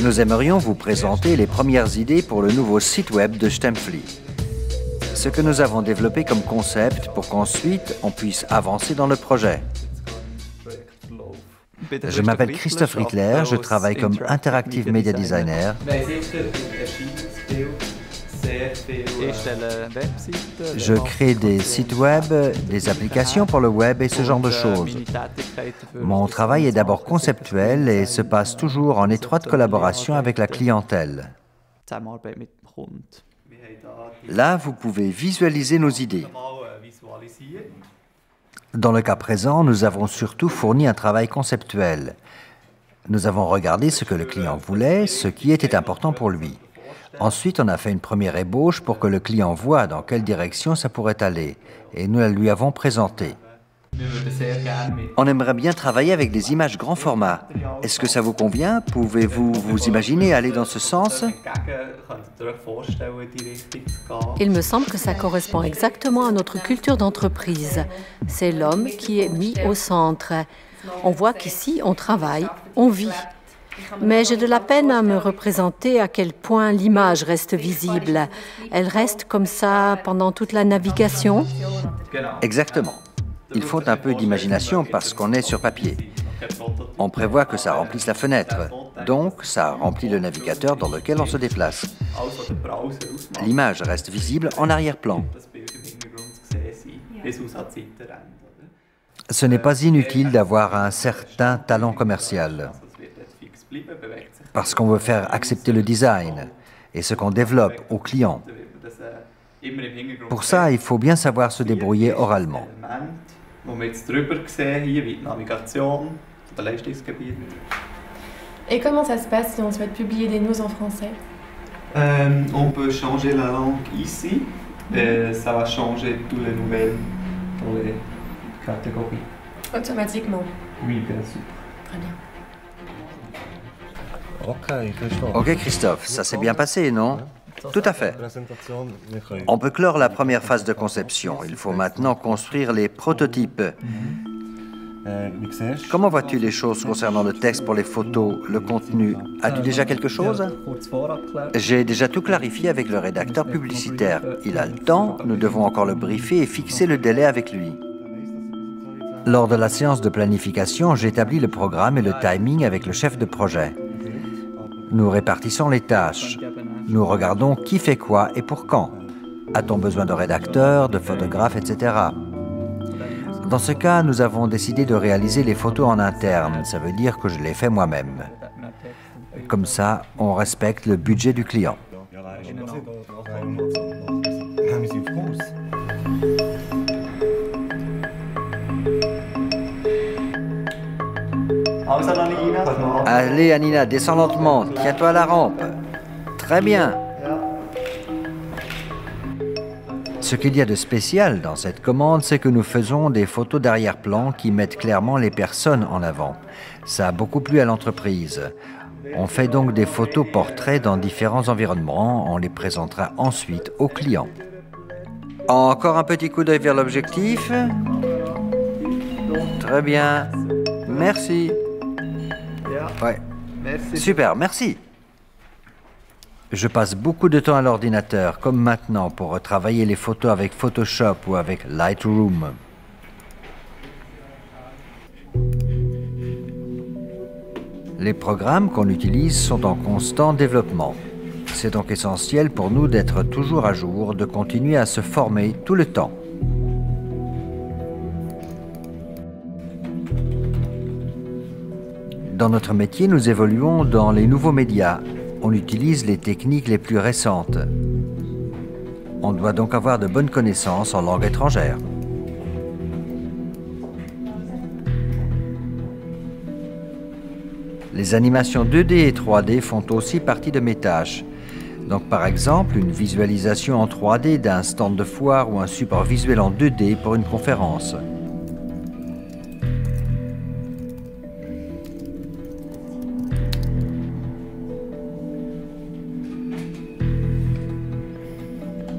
Nous aimerions vous présenter les premières idées pour le nouveau site web de Stempfli. Ce que nous avons développé comme concept pour qu'ensuite on puisse avancer dans le projet. Je m'appelle Christophe Rickler, je travaille comme Interactive Media Designer. Je crée des sites web, des applications pour le web et ce genre de choses. Mon travail est d'abord conceptuel et se passe toujours en étroite collaboration avec la clientèle. Là, vous pouvez visualiser nos idées. Dans le cas présent, nous avons surtout fourni un travail conceptuel. Nous avons regardé ce que le client voulait, ce qui était important pour lui. Ensuite, on a fait une première ébauche pour que le client voie dans quelle direction ça pourrait aller, et nous la lui avons présentée. On aimerait bien travailler avec des images grand format. Est-ce que ça vous convient? Pouvez-vous vous imaginer aller dans ce sens? Il me semble que ça correspond exactement à notre culture d'entreprise. C'est l'homme qui est mis au centre. On voit qu'ici, on travaille, on vit. Mais j'ai de la peine à me représenter à quel point l'image reste visible. Elle reste comme ça pendant toute la navigation? Exactement. Il faut un peu d'imagination parce qu'on est sur papier. On prévoit que ça remplisse la fenêtre, donc ça remplit le navigateur dans lequel on se déplace. L'image reste visible en arrière-plan. Ce n'est pas inutile d'avoir un certain talent commercial, parce qu'on veut faire accepter le design et ce qu'on développe aux clients. Pour ça, il faut bien savoir se débrouiller oralement. Et comment ça se passe si on souhaite publier des news en français? On peut changer la langue ici et ça va changer toutes les nouvelles dans les catégories. Automatiquement? Oui, bien sûr. Très bien. Ok Christophe, ça s'est bien passé, non? Tout à fait. On peut clore la première phase de conception. Il faut maintenant construire les prototypes. Comment vois-tu les choses concernant le texte pour les photos, le contenu? As-tu déjà quelque chose? J'ai déjà tout clarifié avec le rédacteur publicitaire. Il a le temps, nous devons encore le briefer et fixer le délai avec lui. Lors de la séance de planification, j'établis le programme et le timing avec le chef de projet. Nous répartissons les tâches. Nous regardons qui fait quoi et pour quand. A-t-on besoin de rédacteurs, de photographes, etc. Dans ce cas, nous avons décidé de réaliser les photos en interne. Ça veut dire que je les fais moi-même. Comme ça, on respecte le budget du client. Allez, Anina, descends lentement. Tiens-toi à la rampe. Très bien. Ce qu'il y a de spécial dans cette commande, c'est que nous faisons des photos d'arrière-plan qui mettent clairement les personnes en avant. Ça a beaucoup plu à l'entreprise. On fait donc des photos portraits dans différents environnements. On les présentera ensuite aux clients. Encore un petit coup d'œil vers l'objectif. Très bien. Merci. Ouais. Super, merci. Je passe beaucoup de temps à l'ordinateur, comme maintenant, pour retravailler les photos avec Photoshop ou avec Lightroom. Les programmes qu'on utilise sont en constant développement. C'est donc essentiel pour nous d'être toujours à jour, de continuer à se former tout le temps. Dans notre métier, nous évoluons dans les nouveaux médias. On utilise les techniques les plus récentes. On doit donc avoir de bonnes connaissances en langue étrangère. Les animations 2D et 3D font aussi partie de mes tâches. Donc par exemple, une visualisation en 3D d'un stand de foire ou un support visuel en 2D pour une conférence.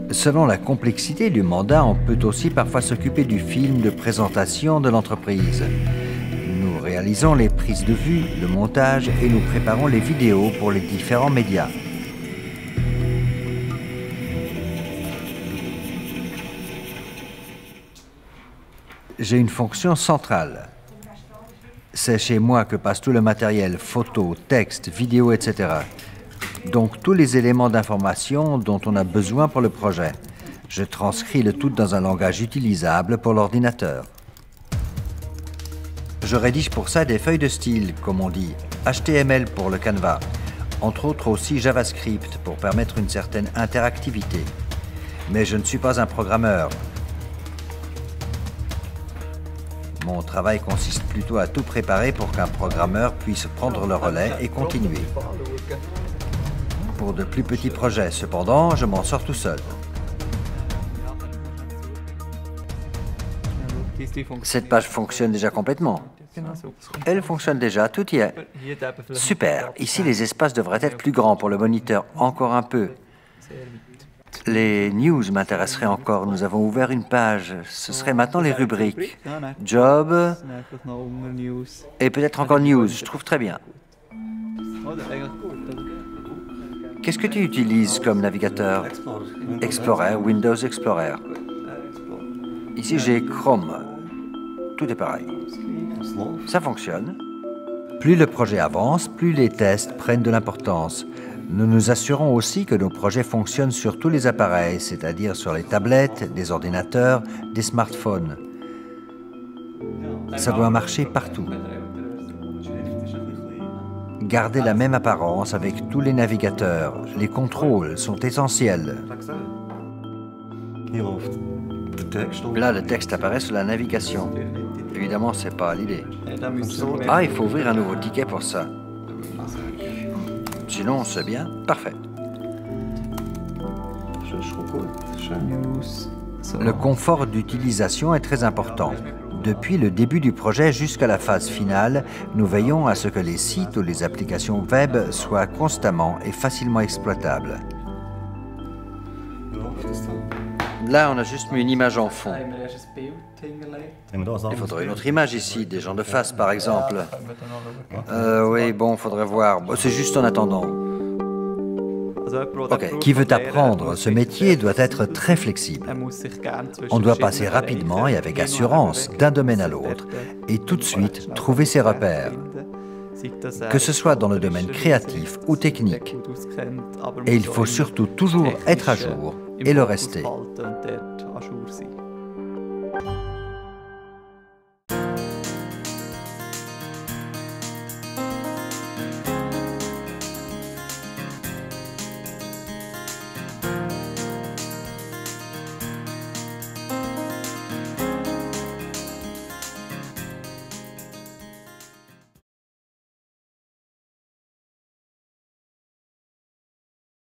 Selon la complexité du mandat, on peut aussi parfois s'occuper du film de présentation de l'entreprise. Nous réalisons réalisons les prises de vue, le montage et nous préparons les vidéos pour les différents médias. J'ai une fonction centrale. C'est chez moi que passe tout le matériel, photos, textes, vidéos, etc. Donc tous les éléments d'information dont on a besoin pour le projet. Je transcris le tout dans un langage utilisable pour l'ordinateur. Je rédige pour ça des feuilles de style, comme on dit, HTML pour le Canva, entre autres aussi JavaScript pour permettre une certaine interactivité. Mais je ne suis pas un programmeur. Mon travail consiste plutôt à tout préparer pour qu'un programmeur puisse prendre le relais et continuer. Pour de plus petits projets, cependant, je m'en sors tout seul. Cette page fonctionne déjà complètement. Elle fonctionne déjà, tout y est. Super. Ici, les espaces devraient être plus grands pour le moniteur, encore un peu. Les news m'intéresseraient encore. Nous avons ouvert une page. Ce serait maintenant les rubriques. Job et peut-être encore news. Je trouve très bien. Qu'est-ce que tu utilises comme navigateur? Explorer, Windows Explorer. Ici, j'ai Chrome. Tout est pareil. Ça fonctionne. Plus le projet avance, plus les tests prennent de l'importance. Nous nous assurons aussi que nos projets fonctionnent sur tous les appareils, c'est-à-dire sur les tablettes, des ordinateurs, des smartphones. Ça doit marcher partout. Garder la même apparence avec tous les navigateurs. Les contrôles sont essentiels. Là, le texte apparaît sur la navigation. Évidemment, c'est pas l'idée. Ah, il faut ouvrir un nouveau ticket pour ça. Sinon, c'est bien. Parfait. Le confort d'utilisation est très important. Depuis le début du projet jusqu'à la phase finale, nous veillons à ce que les sites ou les applications web soient constamment et facilement exploitables. Là, on a juste mis une image en fond. Il faudrait une autre image ici, des gens de face par exemple. Oui, bon, faudrait voir. C'est juste en attendant. Ok, qui veut apprendre ce métier doit être très flexible. On doit passer rapidement et avec assurance d'un domaine à l'autre et tout de suite trouver ses repères. Que ce soit dans le domaine créatif ou technique. Et il faut surtout toujours être à jour et le rester.